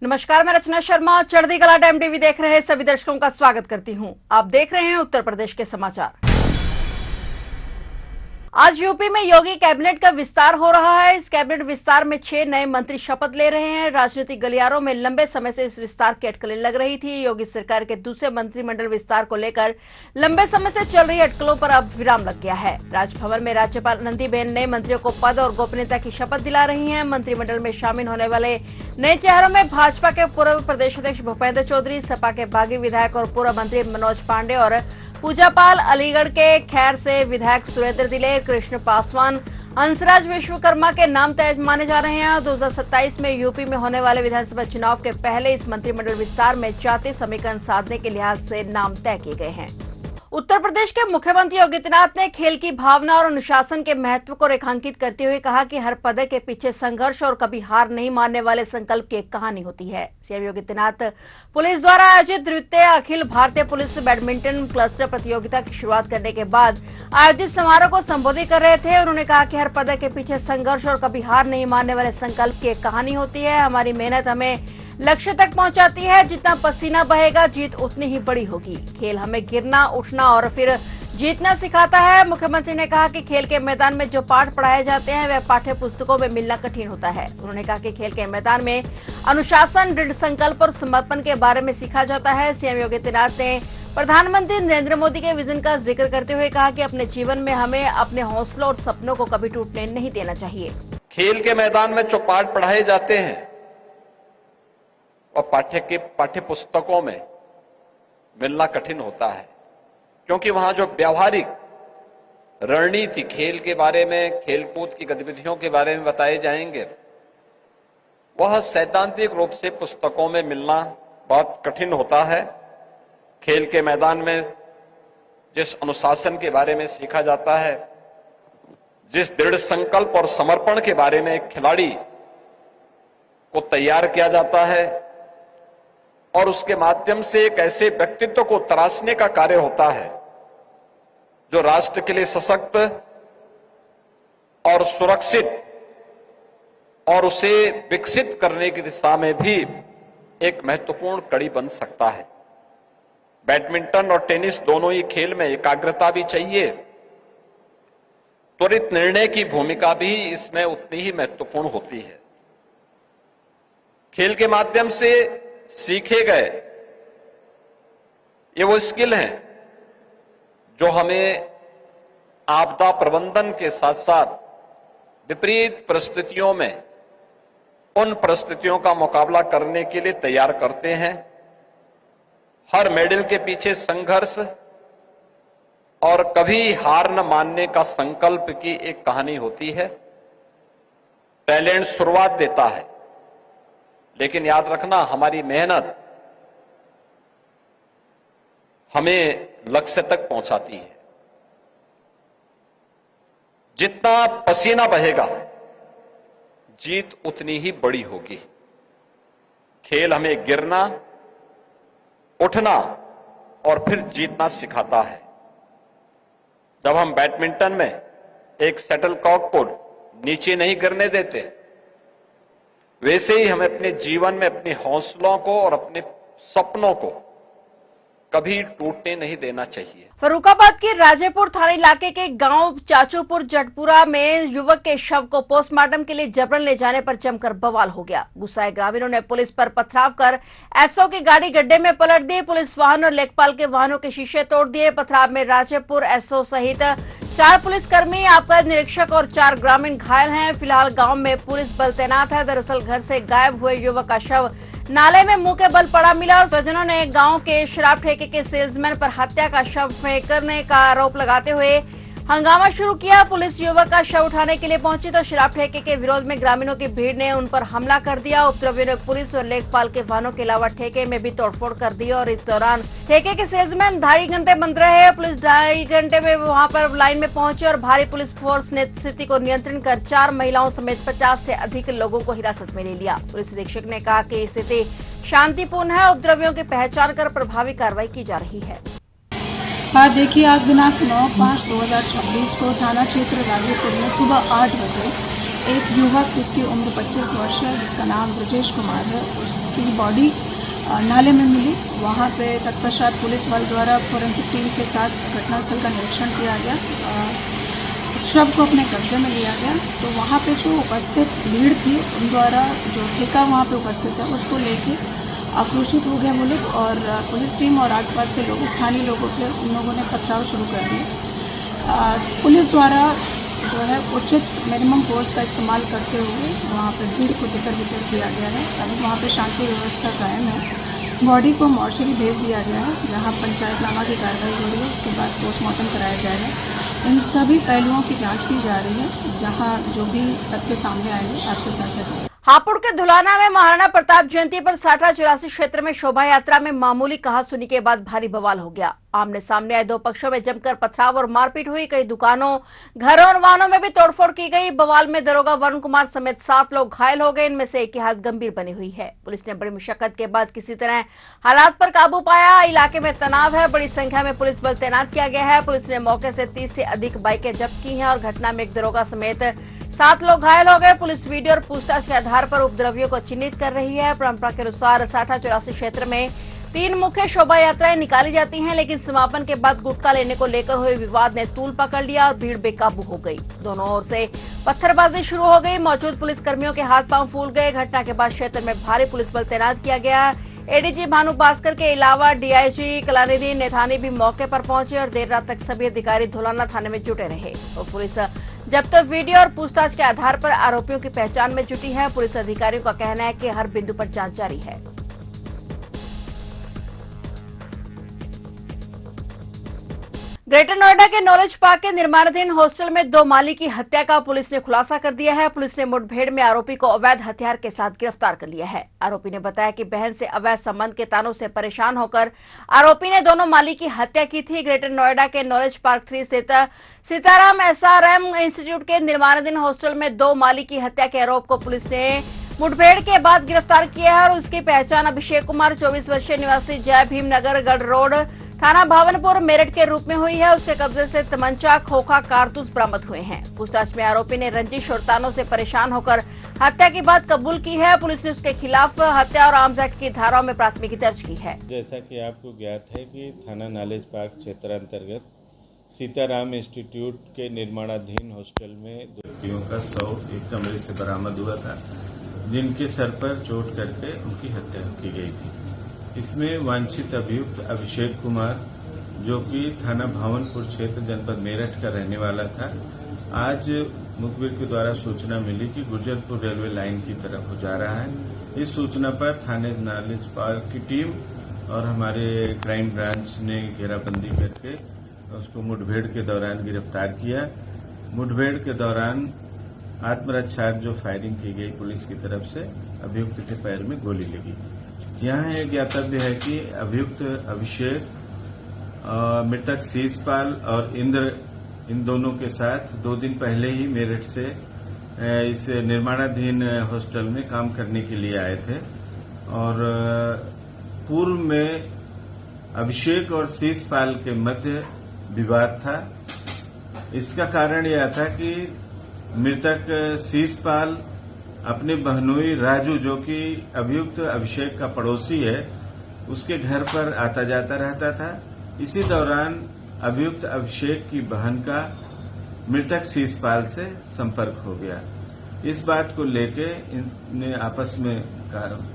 नमस्कार, मैं रचना शर्मा। चढ़ती कला टाइम टीवी देख रहे सभी दर्शकों का स्वागत करती हूं। आप देख रहे हैं उत्तर प्रदेश के समाचार। आज यूपी में योगी कैबिनेट का विस्तार हो रहा है। इस कैबिनेट विस्तार में 6 नए मंत्री शपथ ले रहे हैं। राजनीतिक गलियारों में लंबे समय से इस विस्तार की अटकलें लग रही थी। योगी सरकार के दूसरे मंत्रिमंडल विस्तार को लेकर लंबे समय से चल रही अटकलों पर अब विराम लग गया है। राजभवन में राज्यपाल आनंदीबेन नए मंत्रियों को पद और गोपनीयता की शपथ दिला रही है। मंत्रिमंडल में शामिल होने वाले नए चेहरों में भाजपा के पूर्व प्रदेश अध्यक्ष भूपेंद्र चौधरी, सपा के बागी विधायक और पूर्व मंत्री मनोज पांडे और पूजा पाल, अलीगढ़ के खैर से विधायक सुरेंद्र दिलेर, कृष्ण पासवान, हंसराज विश्वकर्मा के नाम तय माने जा रहे हैं। 2027 में यूपी में होने वाले विधानसभा चुनाव के पहले इस मंत्रिमंडल विस्तार में जातीय समीकरण साधने के लिहाज से नाम तय किए गए हैं। उत्तर प्रदेश के मुख्यमंत्री योगी आदित्यनाथ ने खेल की भावना और अनुशासन के महत्व को रेखांकित करते हुए कहा कि हर पदक के पीछे संघर्ष और कभी हार नहीं मानने वाले संकल्प की एक कहानी होती है। सीएम योगी आदित्यनाथ पुलिस द्वारा आयोजित द्वितीय Akhil Bharatiya police badminton cluster प्रतियोगिता की शुरुआत करने के बाद आयोजित समारोह को संबोधित कर रहे थे। उन्होंने कहा कि हर पदक के पीछे संघर्ष और कभी हार नहीं मानने वाले संकल्प की एक कहानी होती है। हमारी मेहनत हमें लक्ष्य तक पहुंचाती है। जितना पसीना बहेगा जीत उतनी ही बड़ी होगी। खेल हमें गिरना, उठना और फिर जीतना सिखाता है। मुख्यमंत्री ने कहा कि खेल के मैदान में जो पाठ पढ़ाए जाते हैं वह पाठ्य पुस्तकों में मिलना कठिन होता है। उन्होंने कहा कि खेल के मैदान में अनुशासन, दृढ़ संकल्प और समर्पण के बारे में सीखा जाता है। सीएम योगी आदित्यनाथ ने प्रधानमंत्री नरेंद्र मोदी के विजन का जिक्र करते हुए कहा कि अपने जीवन में हमें अपने हौसलों और सपनों को कभी टूटने नहीं देना चाहिए। खेल के मैदान में जो पाठ पढ़ाए जाते हैं और पाठ्य पुस्तकों में मिलना कठिन होता है, क्योंकि वहां जो व्यावहारिक रणनीति खेल के बारे में, खेलकूद की गतिविधियों के बारे में बताए जाएंगे, वह सैद्धांतिक रूप से पुस्तकों में मिलना बहुत कठिन होता है। खेल के मैदान में जिस अनुशासन के बारे में सीखा जाता है, जिस दृढ़ संकल्प और समर्पण के बारे में एक खिलाड़ी को तैयार किया जाता है और उसके माध्यम से एक ऐसे व्यक्तित्व को तराशने का कार्य होता है जो राष्ट्र के लिए सशक्त और सुरक्षित और उसे विकसित करने की दिशा में भी एक महत्वपूर्ण कड़ी बन सकता है। बैडमिंटन और टेनिस दोनों ही खेल में एकाग्रता भी चाहिए, त्वरित निर्णय की भूमिका भी इसमें उतनी ही महत्वपूर्ण होती है। खेल के माध्यम से सीखे गए ये वो स्किल हैं जो हमें आपदा प्रबंधन के साथ साथ विपरीत परिस्थितियों में उन परिस्थितियों का मुकाबला करने के लिए तैयार करते हैं। हर मेडल के पीछे संघर्ष और कभी हार न मानने का संकल्प की एक कहानी होती है। टैलेंट शुरुआत देता है, लेकिन याद रखना हमारी मेहनत हमें लक्ष्य तक पहुंचाती है। जितना पसीना बहेगा जीत उतनी ही बड़ी होगी। खेल हमें गिरना, उठना और फिर जीतना सिखाता है। जब हम बैडमिंटन में एक शटलकॉक को नीचे नहीं गिरने देते, वैसे ही हमें अपने जीवन में अपने हौसलों को और अपने सपनों को कभी टूटने नहीं देना चाहिए। फर्रुखाबाद के राजेपुर थाना इलाके के गांव चाचोपुर जटपुरा में युवक के शव को पोस्टमार्टम के लिए जबरन ले जाने पर जमकर बवाल हो गया। गुस्साए ग्रामीणों ने पुलिस पर पथराव कर एसओ की गाड़ी गड्ढे में पलट दी। पुलिस वाहन और लेखपाल के वाहनों के शीशे तोड़ दिए। पथराव में राजेपुर एसओ सहित 4 पुलिसकर्मी, आबकारी निरीक्षक और 4 ग्रामीण घायल हैं। फिलहाल गाँव में पुलिस बल तैनात है। दरअसल घर से गायब हुए युवक का शव नाले में मुंह के बल पड़ा मिला और स्वजनों ने गांव के शराब ठेके के सेल्समैन पर हत्या का शव फेंकने का आरोप लगाते हुए हंगामा शुरू किया। पुलिस युवक का शव उठाने के लिए पहुंची तो शराब ठेके के विरोध में ग्रामीणों की भीड़ ने उन पर हमला कर दिया। उपद्रवियों ने पुलिस और लेखपाल के वाहनों के अलावा ठेके में भी तोड़फोड़ कर दी और इस दौरान ठेके के सेल्समैन 2.5 घंटे बंद रहे। पुलिस 2.5 घंटे में वहां पर लाइन में पहुंची और भारी पुलिस फोर्स ने स्थिति को नियंत्रण कर 4 महिलाओं समेत 50 से अधिक लोगों को हिरासत में ले लिया। पुलिस अधीक्षक ने कहा कि स्थिति शांतिपूर्ण है। उपद्रवियों की पहचान कर प्रभावी कार्रवाई की जा रही है। हाँ देखिए, आज दिनांक 9/5/2026 को थाना क्षेत्र राजेपुर में सुबह 8 बजे एक युवक जिसकी उम्र 25 वर्ष है, जिसका नाम ब्रजेश कुमार है, की बॉडी नाले में मिली। वहाँ पे तत्पश्चात पुलिस बल द्वारा फोरेंसिक टीम के साथ घटनास्थल का निरीक्षण किया गया। शव को अपने कब्जे में लिया गया। तो वहाँ पे जो उपस्थित भीड़ थी उन द्वारा जो ठेका वहाँ पे उपस्थित है उसको लेके आक्रोशित हो गए वो लोग, और पुलिस टीम और आसपास के लोग, स्थानीय लोगों के, उन लोगों ने पथराव शुरू कर दिया। पुलिस द्वारा जो है उचित मिनिमम फोर्स का इस्तेमाल करते हुए वहाँ पे भीड़ को तितर बितर किया गया है। अभी वहाँ पे शांति व्यवस्था कायम है। बॉडी को मॉर्चरी भेज दिया गया है, जहाँ पंचायतनामा की कार्रवाई हो रही है। उसके बाद पोस्टमार्टम कराया जाएगा। इन सभी पहलुओं की जांच की जा रही है। जहाँ जो भी तथ्य सामने आएंगे आपसे साझा करेंगे। हापुड़ के धुलाना में महाराणा प्रताप जयंती पर साठा चौरासी क्षेत्र में शोभा यात्रा में मामूली कहासुनी के बाद भारी बवाल हो गया। आमने सामने आए दो पक्षों में जमकर पथराव और मारपीट हुई। कई दुकानों, घरों और वाहनों में भी तोड़फोड़ की गई। बवाल में दरोगा वरुण कुमार समेत 7 लोग घायल हो गए। इनमें से एक की हालत गंभीर बनी हुई है। पुलिस ने बड़ी मुशक्कत के बाद किसी तरह हालात पर काबू पाया। इलाके में तनाव है। बड़ी संख्या में पुलिस बल तैनात किया गया है। पुलिस ने मौके से 30 से अधिक बाइकें जब्त की हैं और घटना में एक दरोगा समेत 7 लोग घायल हो गए। पुलिस वीडियो और पूछताछ के आधार पर उपद्रवियों को चिन्हित कर रही है। परंपरा के अनुसार साठा चौरासी क्षेत्र में 3 मुख्य शोभा यात्राएं निकाली जाती हैं, लेकिन समापन के बाद गुटखा लेने को लेकर हुए विवाद ने तूल पकड़ लिया और भीड़ बेकाबू हो गई। दोनों ओर से पत्थरबाजी शुरू हो गई। मौजूद पुलिस कर्मियों के हाथ पांव फूल गए। घटना के बाद क्षेत्र में भारी पुलिस बल तैनात किया गया। एडीजी भानु भास्कर के अलावा डीआईजी कलानिधि नेथानी भी मौके पर पहुंचे और देर रात तक सभी अधिकारी धुलाना थाने में जुटे रहे। और पुलिस जब तक वीडियो और पूछताछ के आधार पर आरोपियों की पहचान में जुटी है। पुलिस अधिकारियों का कहना है कि हर बिंदु पर जांच जारी है। ग्रेटर नोएडा के नॉलेज पार्क के निर्माणाधीन हॉस्टल में 2 माली की हत्या का पुलिस ने खुलासा कर दिया है। पुलिस ने मुठभेड़ में आरोपी को अवैध हथियार के साथ गिरफ्तार कर लिया है। आरोपी ने बताया कि बहन से अवैध संबंध के तानों से परेशान होकर आरोपी ने दोनों माली की हत्या की थी। ग्रेटर नोएडा के नॉलेज पार्क 3 स्थित सीताराम एसआरएम इंस्टीट्यूट के निर्माणाधीन हॉस्टल में 2 माली की हत्या के आरोप को पुलिस ने मुठभेड़ के बाद गिरफ्तार किया है और उसकी पहचान अभिषेक कुमार 24 वर्षीय निवासी जय भीमनगर गढ़ रोड थाना भावनपुर मेरठ के रूप में हुई है। उसके कब्जे से तमंचा, खोखा, कारतूस बरामद हुए हैं। पूछताछ में आरोपी ने रंजिश और तानों से परेशान होकर हत्या की बात कबूल की है। पुलिस ने उसके खिलाफ हत्या और आर्म्स एक्ट की धाराओं में प्राथमिकी दर्ज की है। जैसा कि आपको ज्ञात है कि थाना नॉलेज पार्क क्षेत्र अंतर्गत सीताराम इंस्टीट्यूट के निर्माणाधीन हॉस्टल में 2 व्यक्तियों का शव एक कमरे से बरामद हुआ था, जिनके सर पर चोट करके उनकी हत्या की गई थी। इसमें वांछित अभियुक्त अभिषेक कुमार, जो कि थाना भावनपुर क्षेत्र जनपद मेरठ का रहने वाला था, आज मुखबिर के द्वारा सूचना मिली कि गुर्जरपुर रेलवे लाइन की तरफ हो जा रहा है। इस सूचना पर थाने नॉलेज पार्क की टीम और हमारे क्राइम ब्रांच ने घेराबंदी करके उसको मुठभेड़ के दौरान गिरफ्तार किया। मुठभेड़ के दौरान आत्मरक्षार्थ जो फायरिंग की गई पुलिस की तरफ से, अभियुक्त के पैर में गोली लगी। यहाँ एक ज्ञातव्य है कि अभियुक्त अभिषेक, मृतक शीशपाल और इंद्र, इन दोनों के साथ 2 दिन पहले ही मेरठ से इस निर्माणाधीन हॉस्टल में काम करने के लिए आए थे और पूर्व में अभिषेक और शीशपाल के मध्य विवाद था। इसका कारण यह था कि मृतक शीशपाल अपने बहनोई राजू, जो कि अभियुक्त अभिषेक का पड़ोसी है, उसके घर पर आता जाता रहता था। इसी दौरान अभियुक्त अभिषेक की बहन का मृतक शीशपाल से संपर्क हो गया। इस बात को लेके इनमें आपस में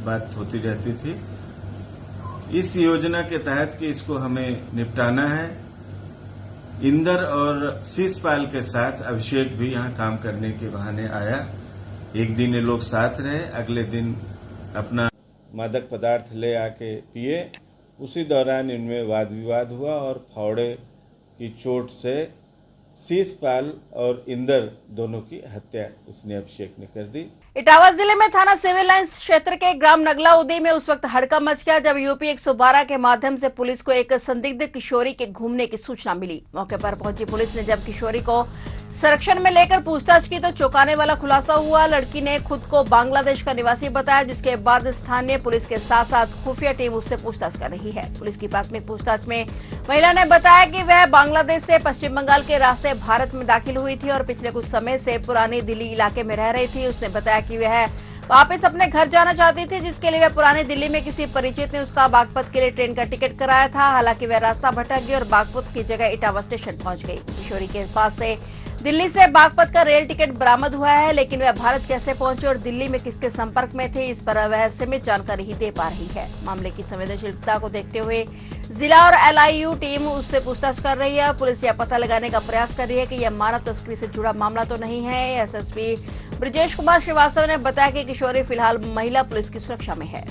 बात होती रहती थी। इस योजना के तहत कि इसको हमें निपटाना है, इंदर और शीशपाल के साथ अभिषेक भी यहाँ काम करने के बहाने आया। एक दिन ये लोग साथ रहे, अगले दिन अपना मादक पदार्थ ले आके पिए। उसी दौरान इनमें वाद विवाद हुआ और फावड़े की चोट से शीशपाल और इंदर दोनों की हत्या इसने अभिषेक ने कर दी। इटावा जिले में थाना सिविल लाइंस क्षेत्र के ग्राम नगला उदी में उस वक्त हड़कंप मच गया जब यूपी 112 के माध्यम से पुलिस को एक संदिग्ध किशोरी के घूमने की सूचना मिली। मौके पर पहुंची पुलिस ने जब किशोरी को संरक्षण में लेकर पूछताछ की तो चौंकाने वाला खुलासा हुआ। लड़की ने खुद को बांग्लादेश का निवासी बताया, जिसके बाद स्थानीय पुलिस के साथ साथ खुफिया टीम उससे पूछताछ कर रही है। पुलिस की प्राथमिक पूछताछ में महिला ने बताया कि वह बांग्लादेश से पश्चिम बंगाल के रास्ते भारत में दाखिल हुई थी और पिछले कुछ समय से पुरानी दिल्ली इलाके में रह रही थी। उसने बताया कि वह वापस अपने घर जाना चाहती थी, जिसके लिए वह पुरानी दिल्ली में किसी परिचित ने उसका बागपत के लिए ट्रेन का टिकट कराया था। हालांकि वह रास्ता भटक गई और बागपत की जगह इटावा स्टेशन पहुंच गई। किशोरी के पास से दिल्ली से बागपत का रेल टिकट बरामद हुआ है, लेकिन वह भारत कैसे पहुंचे और दिल्ली में किसके संपर्क में थे, इस पर वह सीमित जानकारी ही दे पा रही है। मामले की संवेदनशीलता को देखते हुए जिला और एलआईयू टीम उससे पूछताछ कर रही है। पुलिस यह पता लगाने का प्रयास कर रही है कि यह मानव तस्करी से जुड़ा मामला तो नहीं है। एसएसपी ब्रजेश कुमार श्रीवास्तव ने बताया कि किशोरी फिलहाल महिला पुलिस की सुरक्षा में है।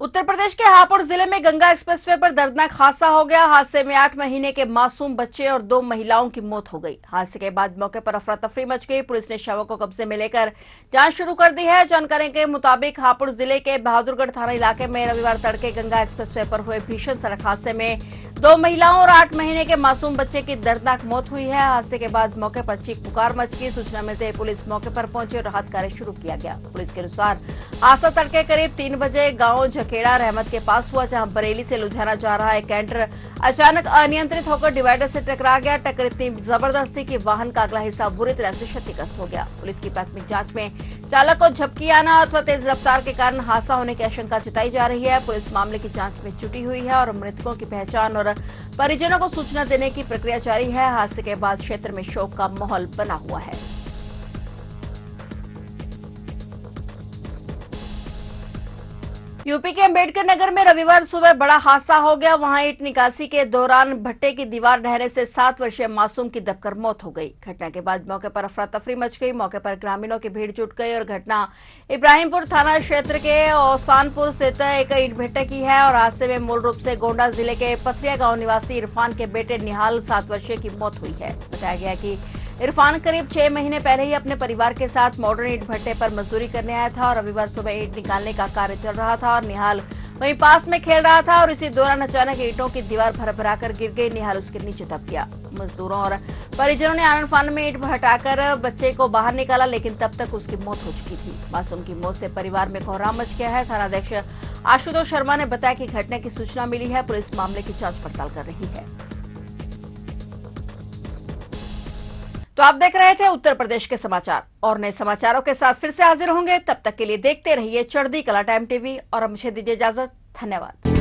उत्तर प्रदेश के हापुड़ जिले में गंगा एक्सप्रेसवे पर दर्दनाक हादसा हो गया। हादसे में 8 महीने के मासूम बच्चे और 2 महिलाओं की मौत हो गई। हादसे के बाद मौके पर अफरा तफरी मच गई। पुलिस ने शवों को कब्जे में लेकर जांच शुरू कर दी है। जानकारी के मुताबिक हापुड़ जिले के बहादुरगढ़ थाना इलाके में रविवार तड़के गंगा एक्सप्रेसवे पर हुए भीषण सड़क हादसे में 2 महिलाओं और 8 महीने के मासूम बच्चे की दर्दनाक मौत हुई है। हादसे के बाद मौके पर चीख पुकार मच गई। सूचना मिलते ही पुलिस मौके पर पहुंची और राहत कार्य शुरू किया गया। पुलिस के अनुसार हादसा तड़के करीब 3 बजे गांव झकेड़ा रहमत के पास हुआ, जहां बरेली से लुधियाना जा रहा एक कैंटर अचानक अनियंत्रित होकर डिवाइडर से टकरा गया। टक्कर इतनी जबरदस्त थी कि वाहन का अगला हिस्सा बुरी तरह से क्षतिग्रस्त हो गया। पुलिस की प्राथमिक जांच में चालक को झपकी आना अथवा तेज रफ्तार के कारण हादसा होने की आशंका जताई जा रही है। पुलिस मामले की जांच में जुटी हुई है और मृतकों की पहचान और परिजनों को सूचना देने की प्रक्रिया जारी है। हादसे के बाद क्षेत्र में शोक का माहौल बना हुआ है। यूपी के अंबेडकर नगर में रविवार सुबह बड़ा हादसा हो गया। वहां ईंट निकासी के दौरान भट्टे की दीवार ढहने से 7 वर्षीय मासूम की दबकर मौत हो गई। घटना के बाद मौके पर अफरा तफरी मच गई। मौके पर ग्रामीणों की भीड़ जुट गई और घटना इब्राहिमपुर थाना क्षेत्र के ओसानपुर स्थित एक ईंट भट्टे की है और हादसे में मूल रूप से गोंडा जिले के पथरिया गांव निवासी इरफान के बेटे निहाल 7 वर्षीय की मौत हुई है। बताया गया कि इरफान करीब 6 महीने पहले ही अपने परिवार के साथ मॉडर्न ईंट भट्टे पर मजदूरी करने आया था और रविवार सुबह ईंट निकालने का कार्य चल रहा था और निहाल वहीं पास में खेल रहा था और इसी दौरान अचानक ईंटों की दीवार भर कर गिर गई। निहाल उसके नीचे दब गया। मजदूरों और परिजनों ने आनन फानन में ईंट हटाकर बच्चे को बाहर निकाला, लेकिन तब तक उसकी मौत हो चुकी थी। मासूम की मौत से परिवार में कोहराम मच गया है। थानाध्यक्ष आशुतोष शर्मा ने बताया कि घटना की सूचना मिली है। पुलिस मामले की जांच पड़ताल कर रही है। तो आप देख रहे थे उत्तर प्रदेश के समाचार और नए समाचारों के साथ फिर से हाजिर होंगे। तब तक के लिए देखते रहिए चढ़ती कला टाइम टीवी और अब मुझे दीजिए इजाजत। धन्यवाद।